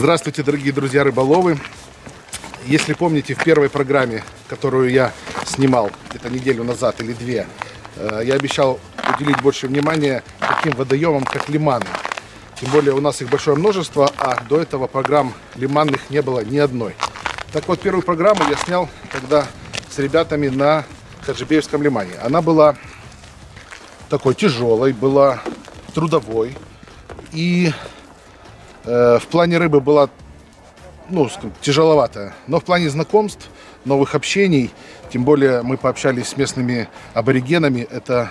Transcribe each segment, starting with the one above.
Здравствуйте, дорогие друзья рыболовы. Если помните, в первой программе, которую я снимал где-то неделю назад или две, я обещал уделить больше внимания таким водоемам, как лиманы. Тем более у нас их большое множество, а до этого программ лиманных не было ни одной. Так вот, первую программу я снял тогда с ребятами на Хаджибеевском лимане. Она была такой тяжелой, была трудовой. И в плане рыбы была тяжеловатая. Но в плане знакомств, новых общений, тем более мы пообщались с местными аборигенами, это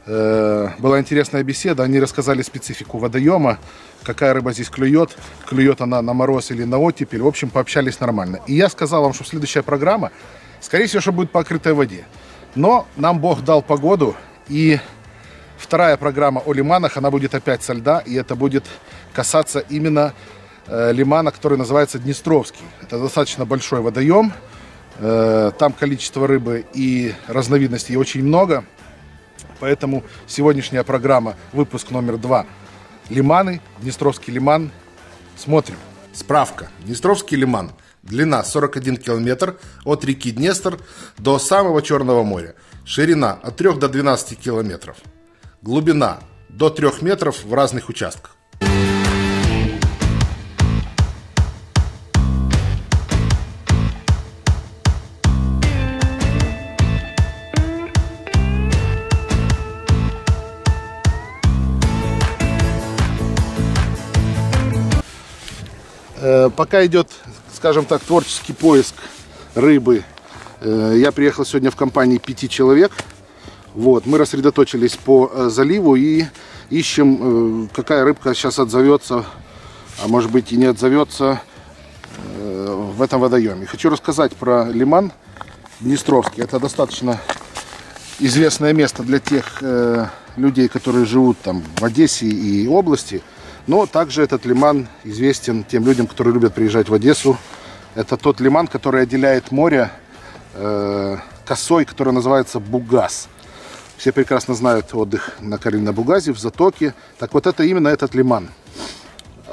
была интересная беседа. Они рассказали специфику водоема, какая рыба здесь клюет, клюет она на мороз или на оттепель. В общем, пообщались нормально. И я сказал вам, что следующая программа, скорее всего, что будет по открытой воде. Но нам Бог дал погоду, и вторая программа о лиманах, она будет опять со льда, и это будет касаться именно лимана, который называется Днестровский. Это достаточно большой водоем, там количество рыбы и разновидностей очень много, поэтому сегодняшняя программа, выпуск номер 2, лиманы, Днестровский лиман, смотрим. Справка. Днестровский лиман. Длина 41 километр от реки Днестр до самого Черного моря. Ширина от 3 до 12 километров. Глубина до 3 метров в разных участках. Пока идет, скажем так, творческий поиск рыбы, я приехал сегодня в компании 5 человек. Вот, мы рассредоточились по заливу и ищем, какая рыбка сейчас отзовется, а может быть и не отзовется в этом водоеме. Хочу рассказать про лиман Днестровский. Это достаточно известное место для тех людей, которые живут там в Одессе и области. Но также этот лиман известен тем людям, которые любят приезжать в Одессу. Это тот лиман, который отделяет море косой, который называется Бугас. Все прекрасно знают отдых на Бугазе, в затоке. Так вот, это именно этот лиман.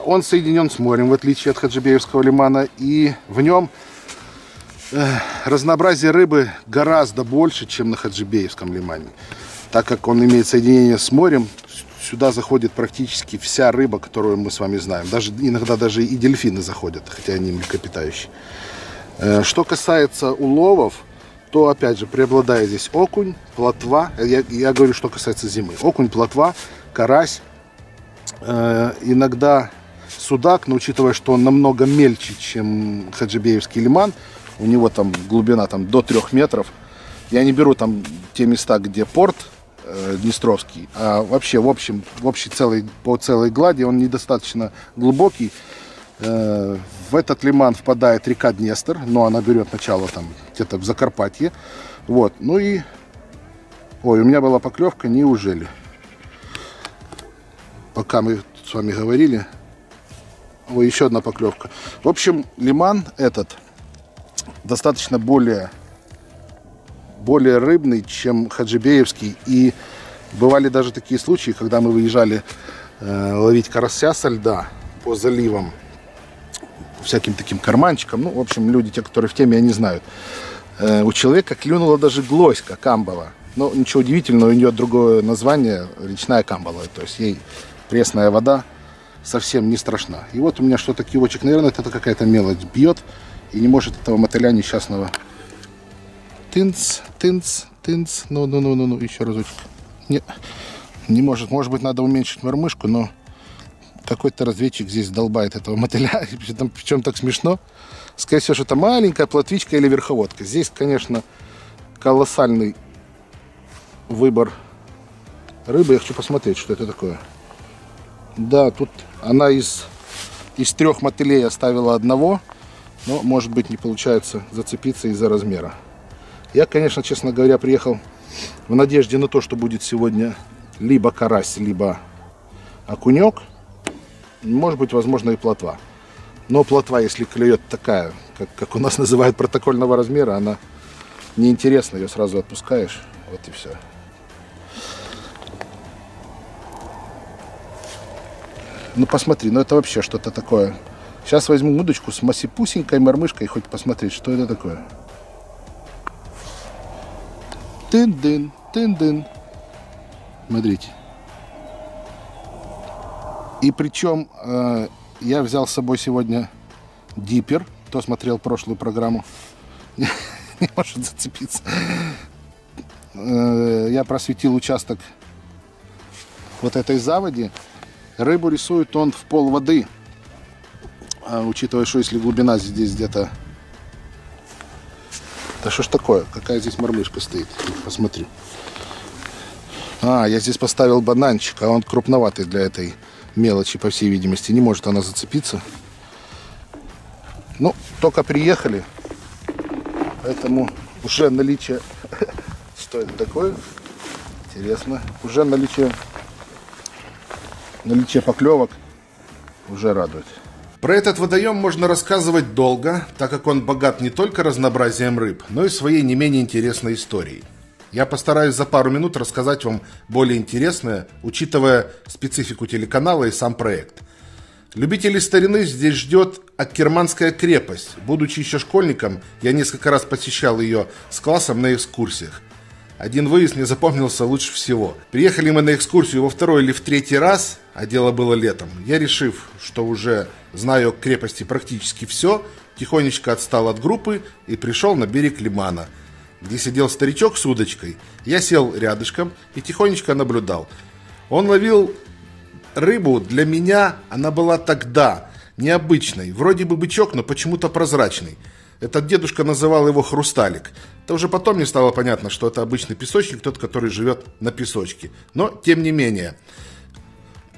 Он соединен с морем, в отличие от Хаджибеевского лимана. И в нем разнообразие рыбы гораздо больше, чем на Хаджибеевском лимане. Так как он имеет соединение с морем, сюда заходит практически вся рыба, которую мы с вами знаем. Иногда даже и дельфины заходят, хотя они млекопитающие. Что касается уловов, то опять же преобладает здесь окунь, плотва. Я говорю, что касается зимы. Окунь, плотва, карась, иногда судак, но учитывая, что он намного мельче, чем Хаджибеевский лиман, у него там глубина до 3 метров. Я не беру там те места, где порт Днестровский, а вообще по целой глади он недостаточно глубокий. В этот лиман впадает река Днестр, но она берет начало там где-то в Закарпатье. Вот, ну и... Ой, у меня была поклевка, неужели? Пока мы с вами говорили. Ой, еще одна поклевка. В общем, лиман этот достаточно более рыбный, чем Хаджибеевский. И бывали даже такие случаи, когда мы выезжали ловить карася со льда по заливам, всяким таким карманчикам. Ну, в общем, люди, те, которые в теме, они знают. У человека клюнула даже глоська камбала. Но ничего удивительного, у нее другое название, речная камбала. То есть ей пресная вода совсем не страшна. И вот у меня что-то кивочек, наверное, это какая-то мелочь бьет. И не может этого мотыля несчастного. Тынц, тынц, тынц. Ну, еще разочек. Не может. Может быть, надо уменьшить мормышку, но какой-то разведчик здесь долбает этого мотыля. Причем так смешно. Скорее всего, что это маленькая плотвичка или верховодка. Здесь, конечно, колоссальный выбор рыбы. Я хочу посмотреть, что это такое. Да, тут она из 3 мотылей оставила одного. Но, может быть, не получается зацепиться из-за размера. Я, конечно, честно говоря, приехал в надежде на то, что будет сегодня либо карась, либо окунек. Может быть, возможно, и плотва. Но плотва, если клюет такая, как у нас называют, протокольного размера, она неинтересна, ее сразу отпускаешь. Вот и все. Ну посмотри, ну это вообще что-то такое Сейчас возьму удочку с масипусенькой мормышкой, хоть посмотреть, что это такое. Тын-дын, тын-дын. Смотрите. И причем я взял с собой сегодня диппер. Кто смотрел прошлую программу, не может зацепиться. Я просветил участок вот этой заводи. Рыбу рисует он в пол воды. Учитывая, что если глубина здесь где-то... Да что ж такое? Какая здесь мормышка стоит? Посмотрю. Я здесь поставил бананчик, а он крупноватый для этой мелочи, по всей видимости. Не может она зацепиться. Ну, только приехали. Поэтому уже наличие... Что это такое? Интересно. Уже наличие поклевок уже радует. Про этот водоем можно рассказывать долго, так как он богат не только разнообразием рыб, но и своей не менее интересной историей. Я постараюсь за пару минут рассказать вам более интересное, учитывая специфику телеканала и сам проект. Любителей старины здесь ждет Аккерманская крепость. Будучи еще школьником, я несколько раз посещал ее с классом на экскурсиях. Один выезд мне запомнился лучше всего. Приехали мы на экскурсию во второй или в третий раз, а дело было летом. Я, решив, что уже знаю о крепости практически все, тихонечко отстал от группы и пришел на берег лимана, где сидел старичок с удочкой. Я сел рядышком и тихонечко наблюдал. Он ловил рыбу, для меня она была тогда необычной. Вроде бы бычок, но почему-то прозрачный. Этот дедушка называл его хрусталик. Это уже потом мне стало понятно, что это обычный песочник, тот, который живет на песочке. Но, тем не менее,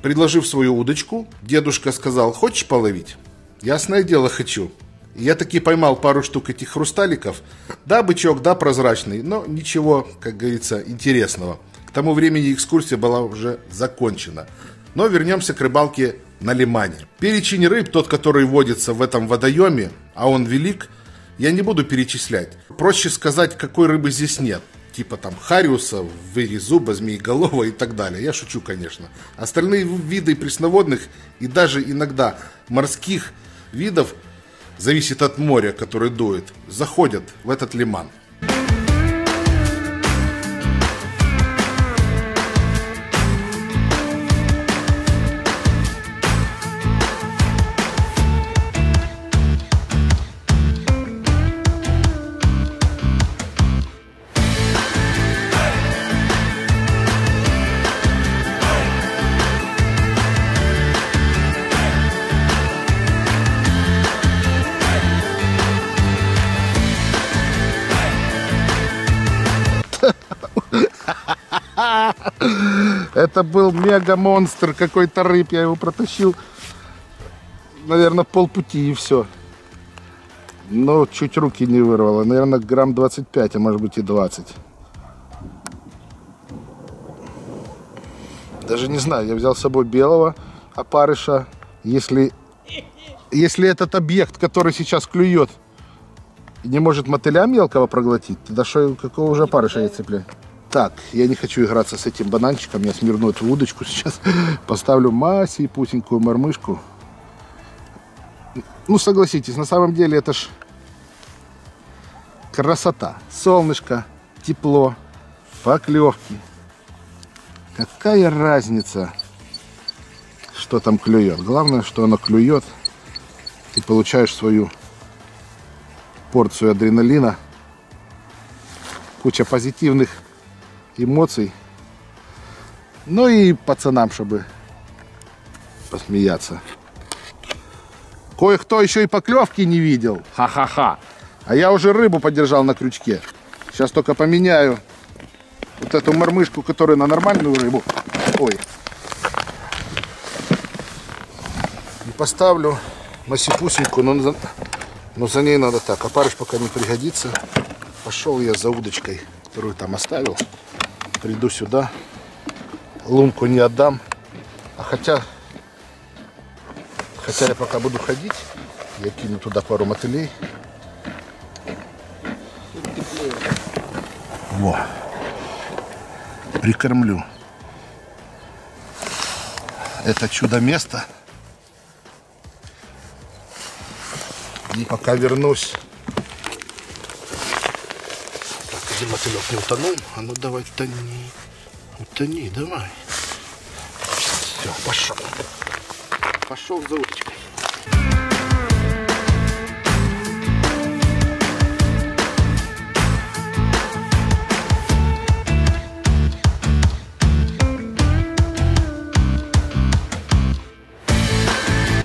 предложив свою удочку, дедушка сказал: хочешь половить? Ясное дело, хочу. И я таки поймал пару штук этих хрусталиков. Да, бычок, да, прозрачный, но ничего, как говорится, интересного. К тому времени экскурсия была уже закончена. Но вернемся к рыбалке на лимане. Перечень рыб, тот, который водится в этом водоеме, а он велик, я не буду перечислять. Проще сказать, какой рыбы здесь нет. Типа там хариуса, вырезуба, змееголова и так далее. Я шучу, конечно. Остальные виды пресноводных и даже иногда морских видов, зависит от моря, которое дует, заходят в этот лиман. Это был мега-монстр какой-то рыб. Я его протащил, наверное, полпути и все. Но чуть руки не вырвало. Наверное, грамм 25, а может быть и 20. Даже не знаю. Я взял с собой белого опарыша. Если этот объект, который сейчас клюет, не может мотыля мелкого проглотить, тогда что, какого уже опарыша я цепляю? Так, я не хочу играться с этим бананчиком. Я смирну эту удочку сейчас. Поставлю масипусенькую мормышку. Ну, согласитесь, на самом деле это ж красота. Солнышко, тепло, поклевки. Какая разница, что там клюет? Главное, что оно клюет. Ты получаешь свою порцию адреналина. Куча позитивных эмоций. Ну и пацанам, чтобы посмеяться. Кое-кто еще и поклевки не видел. Ха-ха-ха. А я уже рыбу подержал на крючке. Сейчас только поменяю вот эту мормышку, которая на нормальную рыбу. Ой. И поставлю масипусеньку, но за ней надо так. Опарыш пока не пригодится. Пошел я за удочкой, которую там оставил. Приду сюда. Лунку не отдам. А хотя я пока буду ходить, я кину туда пару мотылей. Во. Прикормлю это чудо-место. И пока вернусь. Так, где мотылек не утонул? А ну давай, утони. Утони, давай. Все, пошел. Пошел за уточкой.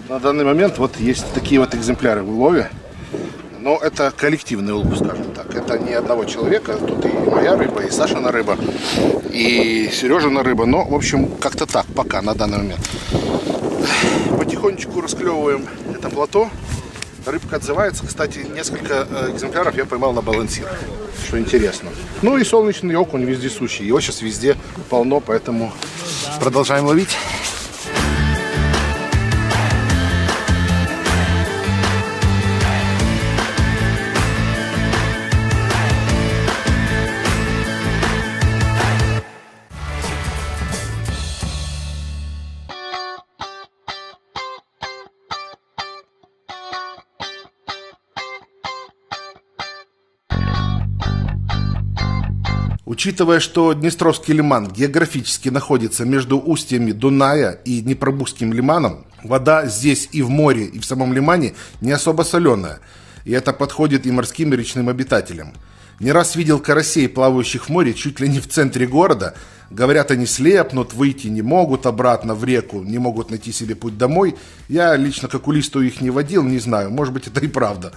На данный момент вот есть такие вот экземпляры в улове. Но это коллективный улов, скажем так. Это не одного человека. Тут и моя рыба, и Сашина рыба, и Сережина рыба. Но, в общем, как-то так пока на данный момент. Потихонечку расклевываем это плато. Рыбка отзывается. Кстати, несколько экземпляров я поймал на балансир, что интересно. Ну и солнечный окунь вездесущий. Его сейчас везде полно, поэтому продолжаем ловить. Учитывая, что Днестровский лиман географически находится между устьями Дуная и Днепробузским лиманом, вода здесь и в море, и в самом лимане не особо соленая, и это подходит и морским, и речным обитателям. Не раз видел карасей, плавающих в море чуть ли не в центре города. Говорят, они слепнут, выйти не могут обратно в реку, не могут найти себе путь домой. Я лично к окулисту их не водил, не знаю, может быть, это и правда.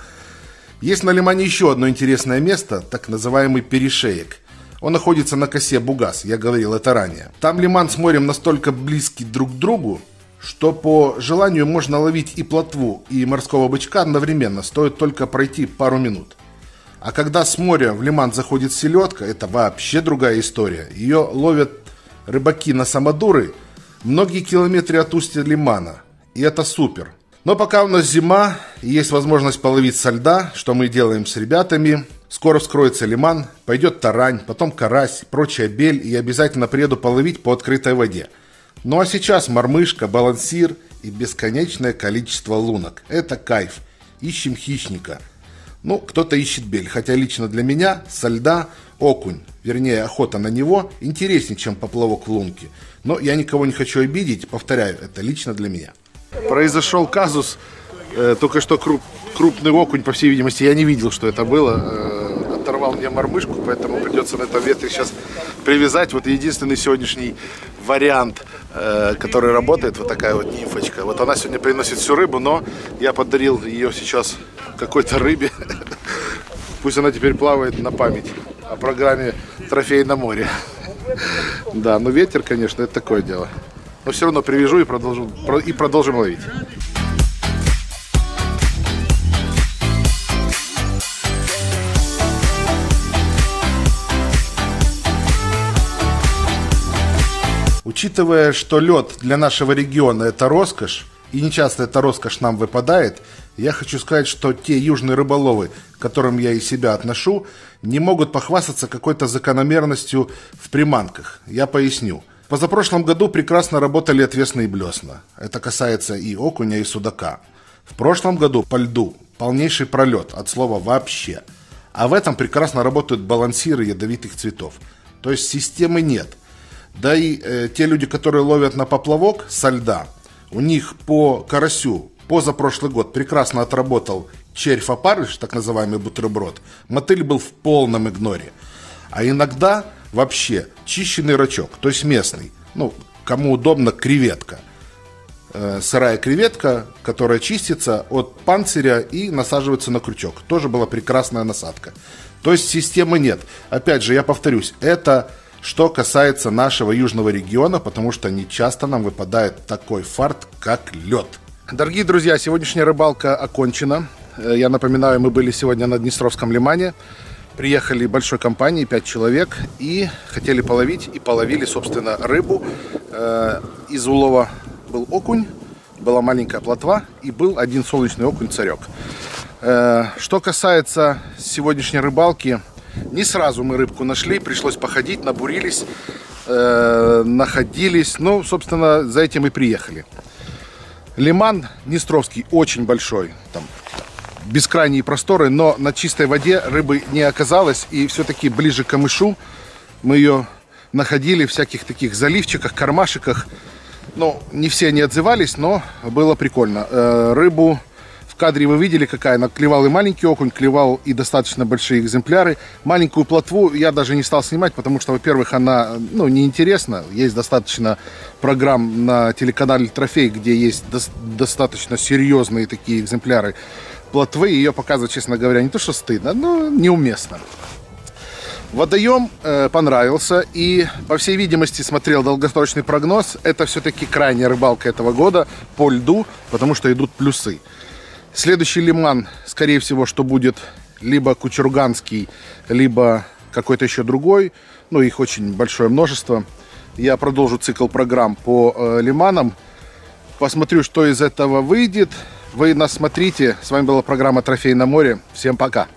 Есть на лимане еще одно интересное место, так называемый перешеек. Он находится на косе Бугас, я говорил это ранее. Там лиман с морем настолько близки друг к другу, что по желанию можно ловить и плотву, и морского бычка одновременно, стоит только пройти пару минут. А когда с моря в лиман заходит селедка, это вообще другая история. Ее ловят рыбаки на самодуры многие километры от устья лимана, и это супер. Но пока у нас зима и есть возможность половить со льда, что мы делаем с ребятами. Скоро вскроется лиман, пойдет тарань, потом карась, прочая бель, и обязательно приеду половить по открытой воде. Ну а сейчас мормышка, балансир и бесконечное количество лунок. Это кайф. Ищем хищника. Ну, кто-то ищет бель, хотя лично для меня со льда окунь, вернее охота на него, интереснее, чем поплавок в лунке. Но я никого не хочу обидеть, повторяю, это лично для меня. Произошел казус, только что крупный окунь, по всей видимости, я не видел, что это было. Оторвал мне мормышку, поэтому придется на этом ветре сейчас привязать. Вот единственный сегодняшний вариант, который работает, вот такая вот нимфочка. Вот она сегодня приносит всю рыбу, но я подарил ее сейчас какой-то рыбе. Пусть она теперь плавает на память о программе «Трофей на море». Да, но ветер, конечно, это такое дело. Но все равно привяжу и продолжим ловить. Учитывая, что лед для нашего региона это роскошь, и нечасто эта роскошь нам выпадает, я хочу сказать, что те южные рыболовы, к которым я и себя отношу, не могут похвастаться какой-то закономерностью в приманках. Я поясню. В позапрошлом году прекрасно работали отвесные блесна. Это касается и окуня, и судака. В прошлом году по льду полнейший пролет, от слова «вообще». А в этом прекрасно работают балансиры ядовитых цветов. То есть системы нет. Да и те люди, которые ловят на поплавок со льда, у них по карасю позапрошлый год прекрасно отработал червь-опарыш, так называемый бутерброд. Мотыль был в полном игноре. А иногда вообще чищенный рачок, то есть местный. Ну, кому удобно, креветка. Сырая креветка, которая чистится от панциря и насаживается на крючок. Тоже была прекрасная насадка. То есть системы нет. Опять же, я повторюсь, это что касается нашего южного региона, потому что не часто нам выпадает такой фарт, как лед. Дорогие друзья, сегодняшняя рыбалка окончена. Я напоминаю, мы были сегодня на Днестровском лимане. Приехали большой компанией, 5 человек, и хотели половить, и половили, собственно, рыбу. Из улова был окунь, была маленькая плотва, и был один солнечный окунь-царек. Что касается сегодняшней рыбалки, не сразу мы рыбку нашли, пришлось походить, набурились, находились. Ну, собственно, за этим и приехали. Лиман Днестровский очень большой, там бескрайние просторы, но на чистой воде рыбы не оказалось. И все-таки ближе к камышу мы ее находили в всяких таких заливчиках, кармашиках. Ну, не все они отзывались, но было прикольно. Рыбу в кадре вы видели, какая она. Клевал и маленький окунь, клевал и достаточно большие экземпляры. Маленькую плотву я даже не стал снимать, потому что, во-первых, она неинтересна. Есть достаточно программ на телеканале «Трофей», где есть достаточно серьезные такие экземпляры плотвы. Ее показывать, честно говоря, не то что стыдно, но неуместно. Водоем понравился, и, по всей видимости, смотрел долгосрочный прогноз. Это все-таки крайняя рыбалка этого года по льду, потому что идут плюсы. Следующий лиман, скорее всего, что будет либо Кучурганский, либо какой-то еще другой. Ну, их очень большое множество. Я продолжу цикл программ по лиманам. Посмотрю, что из этого выйдет. Вы нас смотрите. С вами была программа «Трофей на море». Всем пока!